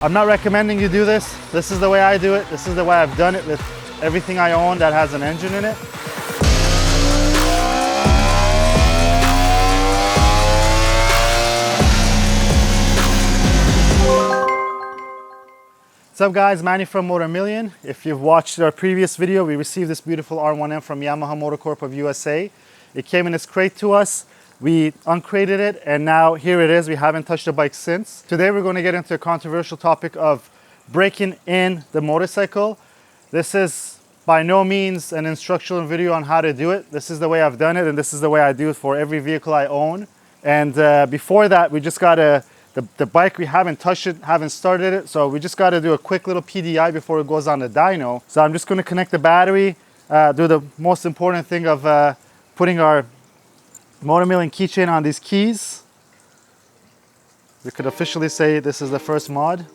I'm not recommending you do this. This is the way I do it. This is the way I've done it with everything I own that has an engine in it. What's up guys, Manny from Motomillion. If you've watched our previous video, we received this beautiful R1M from Yamaha Motor Corp of USA. It came in its crate to us. We uncrated it and now here it is. We haven't touched the bike since. Today we're going to get into a controversial topic of breaking in the motorcycle. This is by no means an instructional video on how to do it. This is the way I've done it and this is the way I do it for every vehicle I own. And before that, we just got the bike, we haven't touched it, haven't started it, so we just got to do a quick little PDI before it goes on the dyno. So I'm just going to connect the battery, do the most important thing of putting our Motomillion keychain on these keys. We could officially say this is the first mod.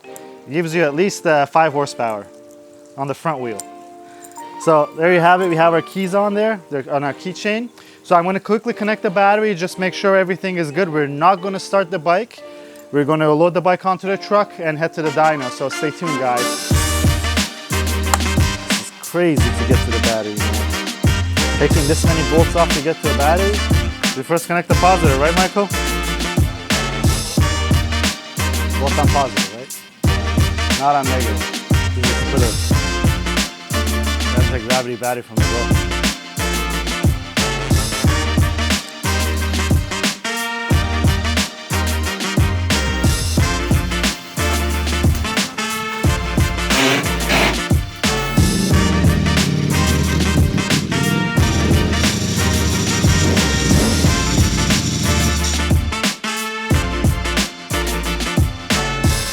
It gives you at least 5 horsepower on the front wheel. So there you have it. We have our keys on there. They're on our keychain. So I'm going to quickly connect the battery, just make sure everything is good. We're not going to start the bike. We're going to load the bike onto the truck and head to the dyno. So stay tuned, guys. It's crazy to get to the battery, man. Taking this many bolts off to get to the battery. We first connect the positive, right, Michael? Both on positive, right? Not on negative. You just put that's a gravity battery from the road.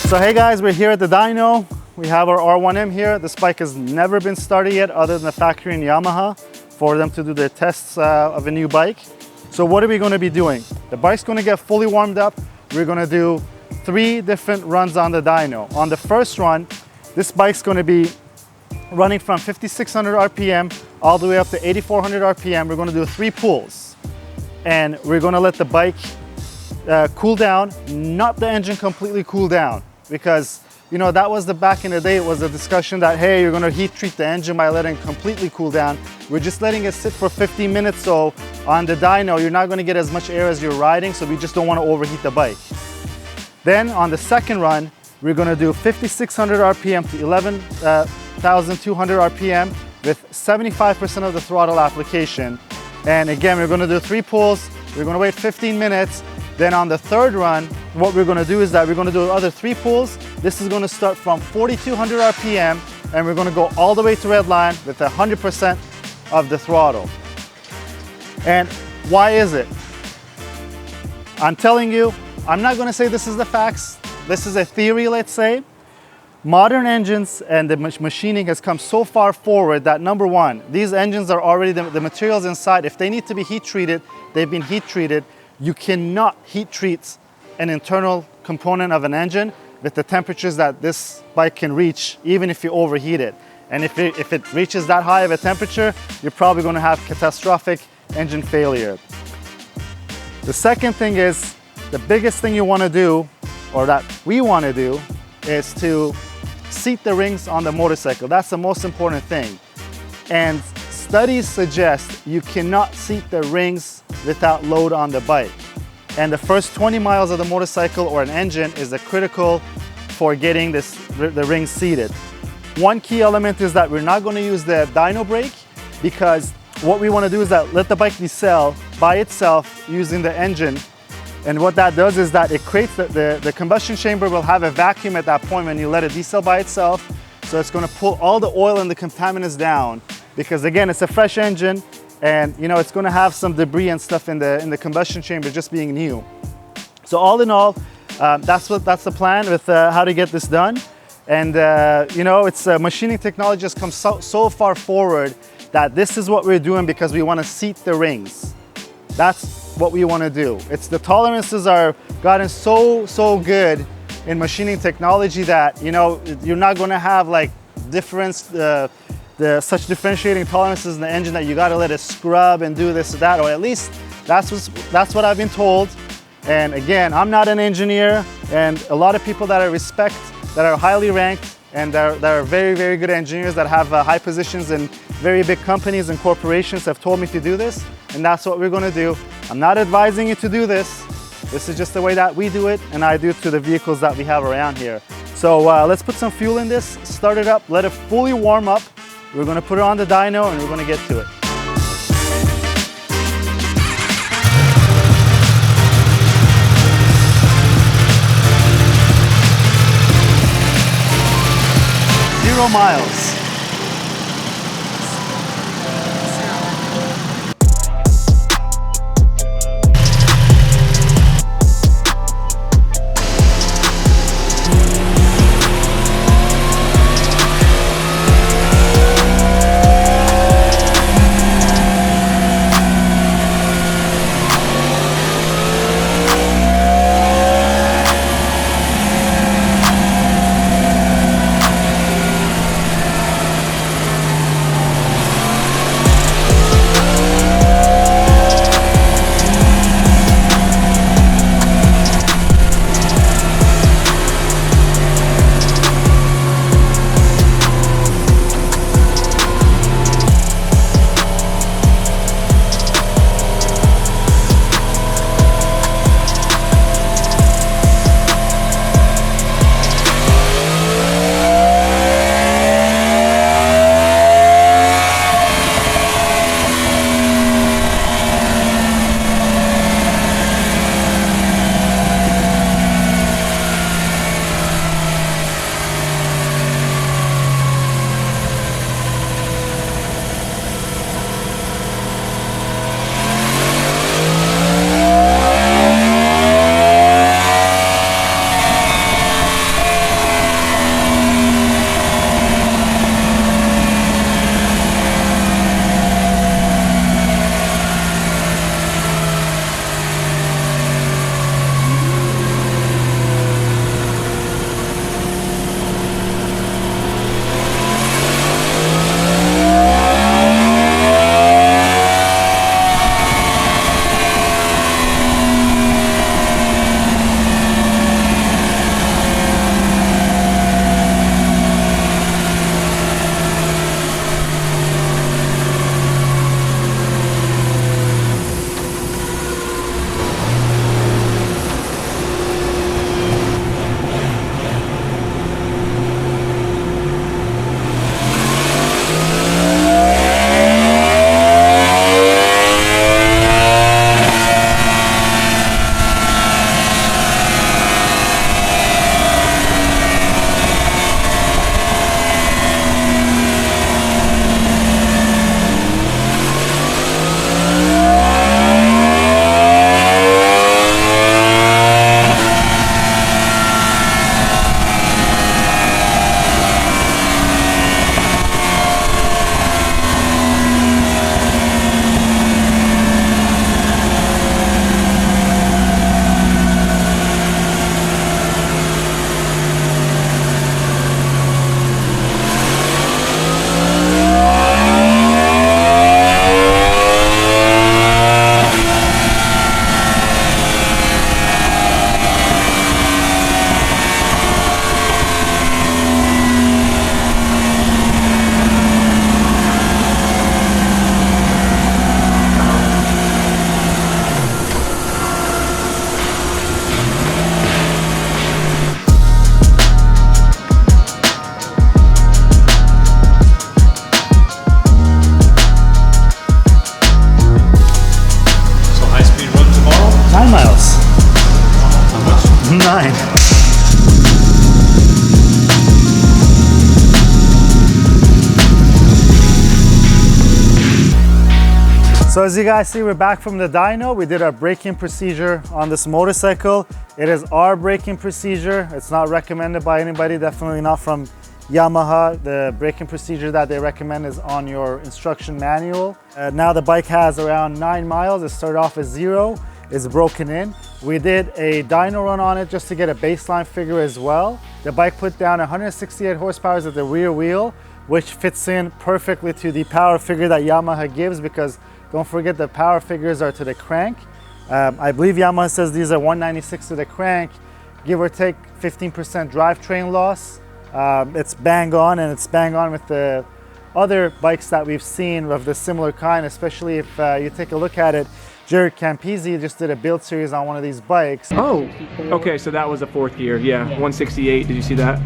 So hey guys, we're here at the dyno. We have our R1M here. This bike has never been started yet other than the factory in Yamaha for them to do their tests of a new bike. So what are we going to be doing? The bike's going to get fully warmed up. We're going to do 3 different runs on the dyno. On the first run, this bike's going to be running from 5,600 RPM all the way up to 8,400 RPM. We're going to do 3 pulls. And we're going to let the bike cool down, not the engine completely cool down. Because, you know, that was the back in the day, it was a discussion that, hey, you're gonna heat treat the engine by letting it completely cool down. We're just letting it sit for 15 minutes, so on the dyno, you're not gonna get as much air as you're riding, so we just don't wanna overheat the bike. Then on the second run, we're gonna do 5,600 RPM to 11,200 RPM with 75% of the throttle application. And again, we're gonna do 3 pulls, we're gonna wait 15 minutes, then on the third run, what we're going to do is that we're going to do other 3 pulls. This is going to start from 4,200 RPM and we're going to go all the way to Redline with 100% of the throttle. And why is it? I'm telling you, I'm not going to say this is the facts. This is a theory, let's say. Modern engines and the machining has come so far forward that number one, these engines are already, the materials inside, if they need to be heat treated, they've been heat treated. You cannot heat treat an internal component of an engine with the temperatures that this bike can reach, even if you overheat it. And if it reaches that high of a temperature, you're probably going to have catastrophic engine failure. The second thing is, the biggest thing you want to do, or that we want to do, is to seat the rings on the motorcycle. That's the most important thing. And studies suggest you cannot seat the rings without load on the bike. And the first 20 miles of the motorcycle or an engine is critical for getting the rings seated. One key element is that we're not going to use the dyno brake, because what we want to do is that let the bike decel by itself using the engine. And what that does is that it creates the combustion chamber will have a vacuum at that point when you let it decel by itself. So it's going to pull all the oil and the contaminants down, because again, it's a fresh engine. And you know, it's going to have some debris and stuff in the combustion chamber just being new. So all in all, that's the plan with how to get this done. And you know, it's machining technology has come so far forward that this is what we're doing because we want to seat the rings. That's what we want to do. It's the tolerances are gotten so good in machining technology that, you know, you're not going to have like difference such differentiating tolerances in the engine that you got to let it scrub and do this or that, or at least that's what I've been told. And again, I'm not an engineer, and a lot of people that I respect, that are highly ranked, and that are very, very good engineers that have high positions in very big companies and corporations have told me to do this, and that's what we're gonna do. I'm not advising you to do this. This is just the way that we do it, and I do it to the vehicles that we have around here. So let's put some fuel in this, start it up, let it fully warm up. We're gonna put it on the dyno and we're gonna get to it. Zero miles. So as you guys see, we're back from the dyno. We did our braking procedure on this motorcycle. It is our braking procedure. It's not recommended by anybody, definitely not from Yamaha. The braking procedure that they recommend is on your instruction manual. Now the bike has around 9 miles. It started off as 0. It's broken in. We did a dyno run on it just to get a baseline figure as well. The bike put down 168 horsepower at the rear wheel, which fits in perfectly to the power figure that Yamaha gives, because don't forget the power figures are to the crank. I believe Yamaha says these are 196 to the crank, give or take 15% drivetrain loss. It's bang on, and it's bang on with the other bikes that we've seen of the similar kind, especially if you take a look at it. Jared Campisi just did a build series on one of these bikes. Oh, okay, so that was a 4th gear, yeah, 168, did you see that?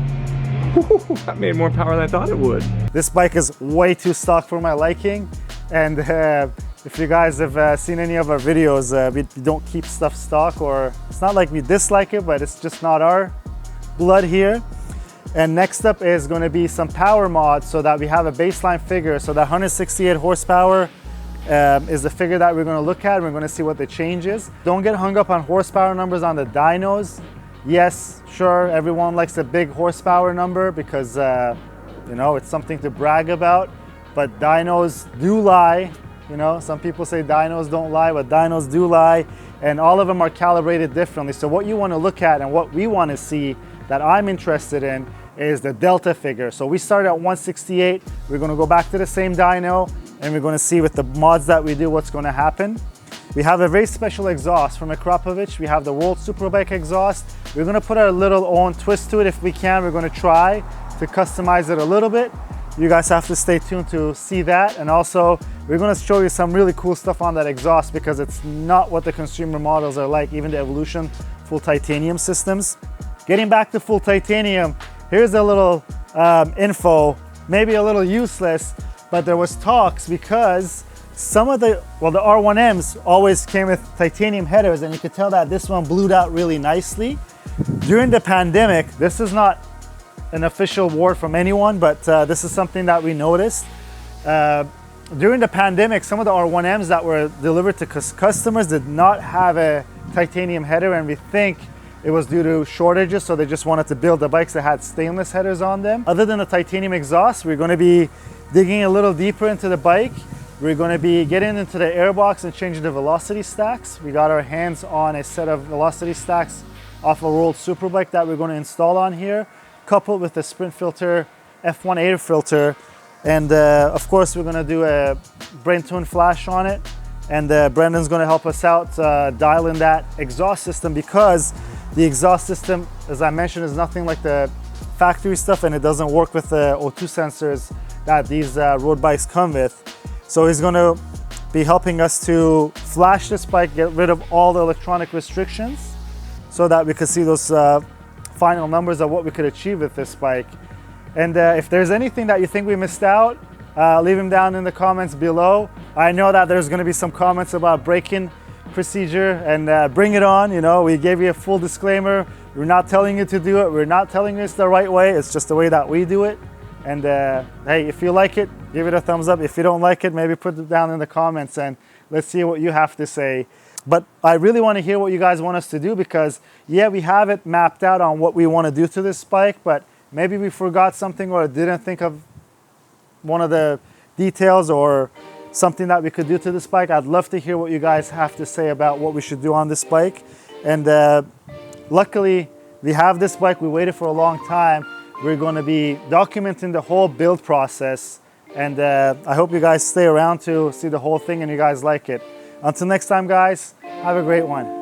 Woo, that made more power than I thought it would. This bike is way too stock for my liking, and if you guys have seen any of our videos, we don't keep stuff stock, or it's not like we dislike it, but it's just not our blood here. And next up is going to be some power mods so that we have a baseline figure. So that 168 horsepower is the figure that we're going to look at. We're going to see what the change is. Don't get hung up on horsepower numbers on the dynos. Yes, sure, everyone likes a big horsepower number because you know, it's something to brag about, but dynos do lie. You know, some people say dynos don't lie, but dynos do lie, and all of them are calibrated differently. So what you want to look at and what we want to see, that I'm interested in, is the delta figure. So we started at 168, we're going to go back to the same dyno, and we're going to see with the mods that we do what's going to happen. We have a very special exhaust from Akrapovic. We have the World Superbike exhaust. We're going to put our little own twist to it if we can. We're going to try to customize it a little bit. You guys have to stay tuned to see that. And also, we're going to show you some really cool stuff on that exhaust because it's not what the consumer models are like, even the Evolution full titanium systems. Getting back to full titanium, here's a little info, maybe a little useless, but there was talks because some of the R1Ms always came with titanium headers, and you could tell that this one blued out really nicely. During the pandemic, this is not an official word from anyone, but this is something that we noticed. During the pandemic, some of the R1Ms that were delivered to customers did not have a titanium header, and we think it was due to shortages, so they just wanted to build the bikes that had stainless headers on them. Other than the titanium exhaust, we're going to be digging a little deeper into the bike. We're going to be getting into the airbox and changing the velocity stacks. We got our hands on a set of velocity stacks off a World Superbike that we're going to install on here, coupled with the Sprint Filter F1 air filter. And of course, we're going to do a brain tune flash on it. And Brendan's going to help us out dial in that exhaust system, because the exhaust system, as I mentioned, is nothing like the factory stuff, and it doesn't work with the O2 sensors that these road bikes come with. So he's going to be helping us to flash this bike, get rid of all the electronic restrictions so that we could see those final numbers of what we could achieve with this bike. And if there's anything that you think we missed out, leave them down in the comments below. I know that there's going to be some comments about braking procedure, and bring it on. You know, we gave you a full disclaimer. We're not telling you to do it. We're not telling you it's the right way. It's just the way that we do it. And hey, if you like it, give it a thumbs up. If you don't like it, maybe put it down in the comments and let's see what you have to say. But I really want to hear what you guys want us to do, because yeah, we have it mapped out on what we want to do to this bike, but maybe we forgot something or didn't think of one of the details or something that we could do to this bike. I'd love to hear what you guys have to say about what we should do on this bike. And luckily, we have this bike. We waited for a long time. We're going to be documenting the whole build process. And I hope you guys stay around to see the whole thing and you guys like it. Until next time, guys, have a great one.